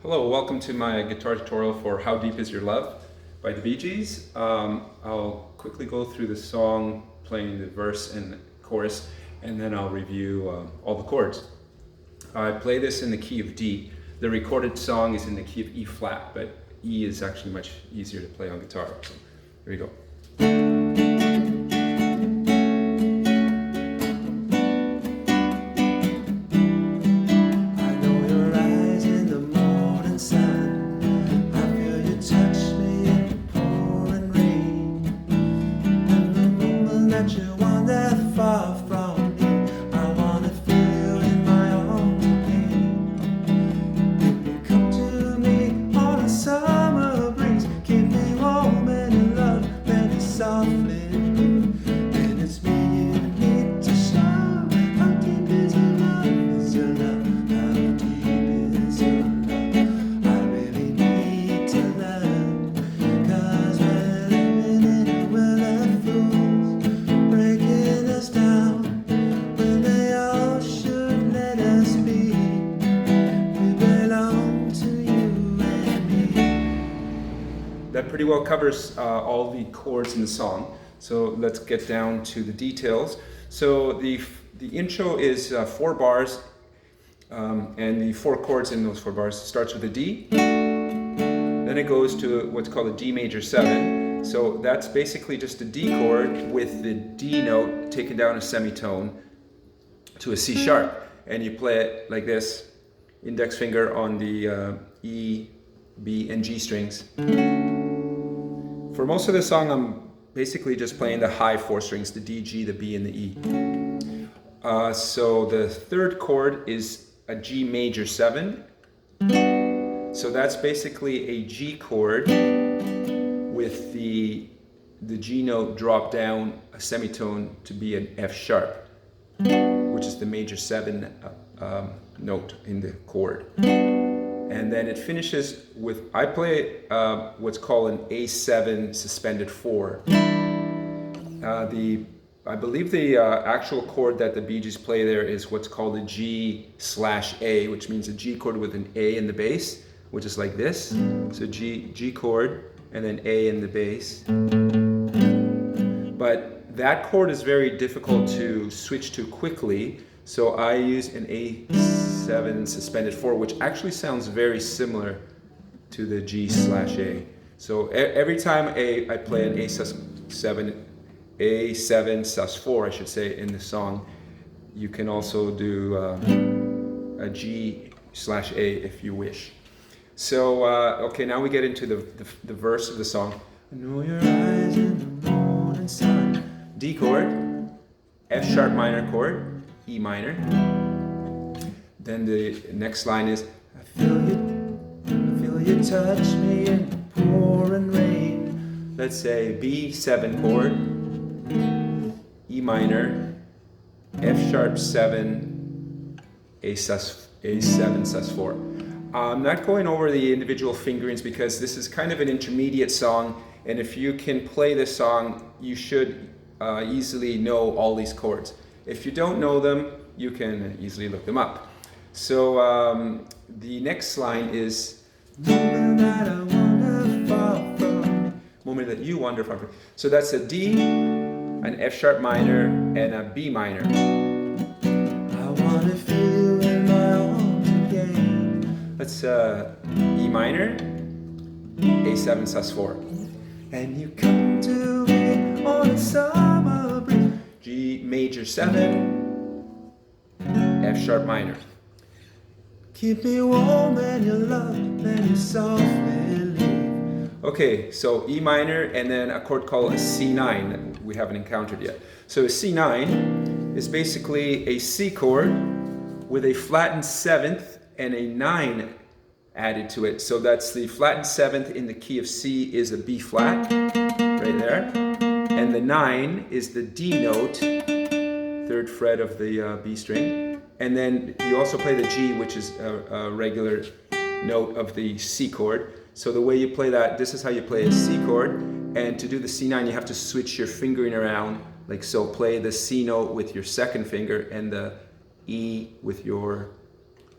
Hello, welcome to my guitar tutorial for How Deep Is Your Love by the Bee Gees. I'll quickly go through the song, playing the verse and chorus, and then I'll review all the chords. I play this in the key of D. The recorded song is in the key of E flat, but E is actually much easier to play on guitar. So here we go. That pretty well covers all the chords in the song. So let's get down to the details. So the intro is 4 bars, and the 4 chords in those 4 bars starts with a D. Then it goes to what's called a D major 7. So that's basically just a D chord with the D note taken down a semitone to a C sharp. And you play it like this, index finger on the E, B, and G strings. For most of the song, I'm basically just playing the high 4 strings, the D, G, the B, and the E. So the 3rd chord is a G major 7. So that's basically a G chord with the G note drop down a semitone to be an F sharp, which is the major 7 note in the chord. And then it finishes with, I play what's called an A7 suspended 4. I believe the actual chord that the Bee Gees play there is what's called a G/A, which means a G chord with an A in the bass, which is like this. So G chord and then A in the bass. But that chord is very difficult to switch to quickly, so I use an A7 suspended 4, which actually sounds very similar to the G/A. So every time I play an A7 sus4, I should say, in the song, you can also do a G/A if you wish. So okay, now we get into the verse of the song. I know your eyes in the morning sun. D chord, F sharp minor chord, E minor. Then the next line is, I feel you touch me in the pouring rain. Let's say B7 chord, E minor, F sharp 7, A7 sus4. I'm not going over the individual fingerings because this is kind of an intermediate song, and if you can play this song, you should easily know all these chords. If you don't know them, you can easily look them up. So the next line is, moment that I wander far from, moment that you wander far from. So that's a D, an F sharp minor, and a B minor. I want to feel you in my arms again. That's E minor, A7 sus4. And you come to me on a summer breeze. G major 7, F sharp minor. Keep me warm in your love, let me softly leave. Okay, so E minor and then a chord called a C9 that we haven't encountered yet. So a C9 is basically a C chord with a flattened 7th and a 9 added to it. So that's the flattened 7th in the key of C is a B flat, right there. And the 9 is the D note, 3rd fret of the B string. And then you also play the G, which is a regular note of the C chord. So the way you play that, this is how you play a C chord. And to do the C9, you have to switch your fingering around, like so. Play the C note with your 2nd finger and the E with your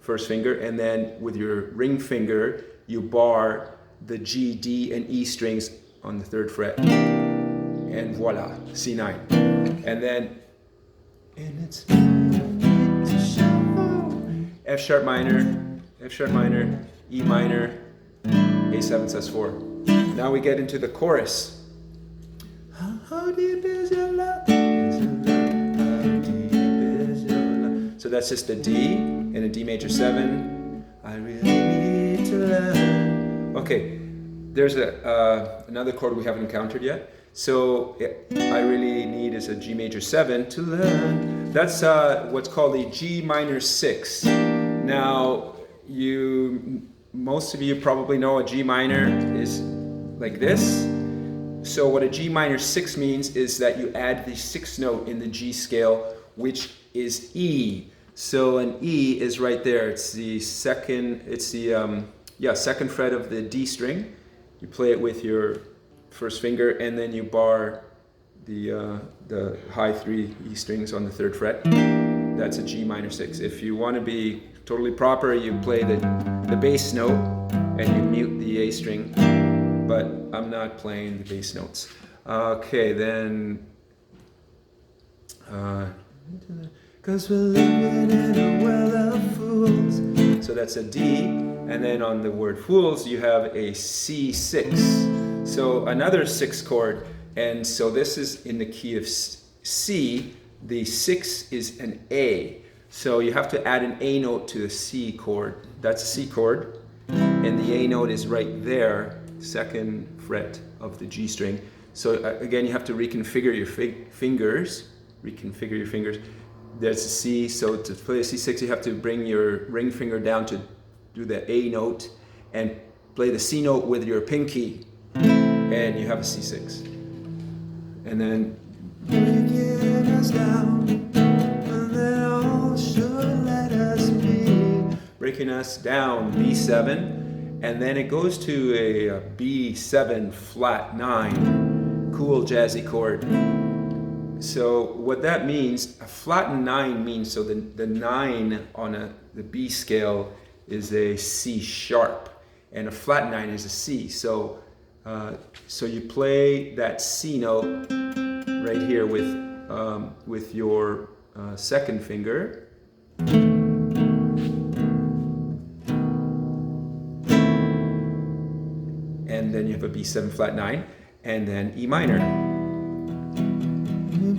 first finger, and then with your ring finger, you bar the G, D, and E strings on the 3rd fret. And voila, C9. And then, and it's F sharp minor, E minor, A7 sus4. Now we get into the chorus. How deep is your love? How deep is your love? So that's just a D and a D major 7. I really need to learn. Okay, there's another chord we haven't encountered yet. So I really need is a G major 7 to learn. That's what's called a G minor 6. Now, most of you probably know a G minor is like this. So what a G minor 6 means is that you add the 6th note in the G scale, which is E. So an E is right there. It's the second fret of the D string. You play it with your first finger, and then you bar the high 3 E strings on the 3rd fret. That's a G minor 6. If you want to be totally proper, you play the bass note and you mute the A string, but I'm not playing the bass notes. Okay, then, cause we're living in a world of fools. So that's a D, and then on the word fools, you have a C6. So another 6 chord, and so this is in the key of C. The 6 is an A. So you have to add an A note to the C chord. That's a C chord, and the A note is right there, 2nd fret of the G string. So again, you have to reconfigure your fingers. There's a C, so to play a C6, you have to bring your ring finger down to do the A note and play the C note with your pinky, and you have a C6. And then breaking us down, and then all should let us be. Breaking us down, B7, and then it goes to a B7 flat 9, cool jazzy chord. So what that means, a flattened 9 means, so the 9 on the B scale is a C sharp, and a flat 9 is a C. So you play that C note right here with your 2nd finger, and then you have a B7 flat 9, and then E minor. We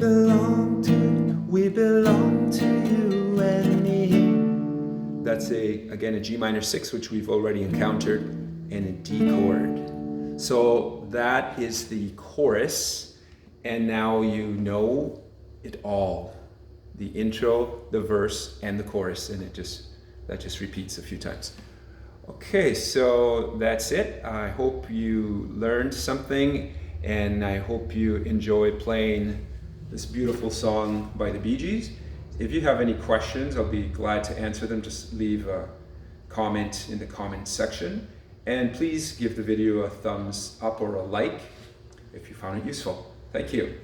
belong to you and me. That's again a G minor 6, which we've already encountered, and a D chord. So that is the chorus, and now you know it all. The intro, the verse, and the chorus, and that just repeats a few times. Okay, so that's it. I hope you learned something, and I hope you enjoy playing this beautiful song by the Bee Gees. If you have any questions, I'll be glad to answer them. Just leave a comment in the comment section. And please give the video a thumbs up or a like if you found it useful. Thank you.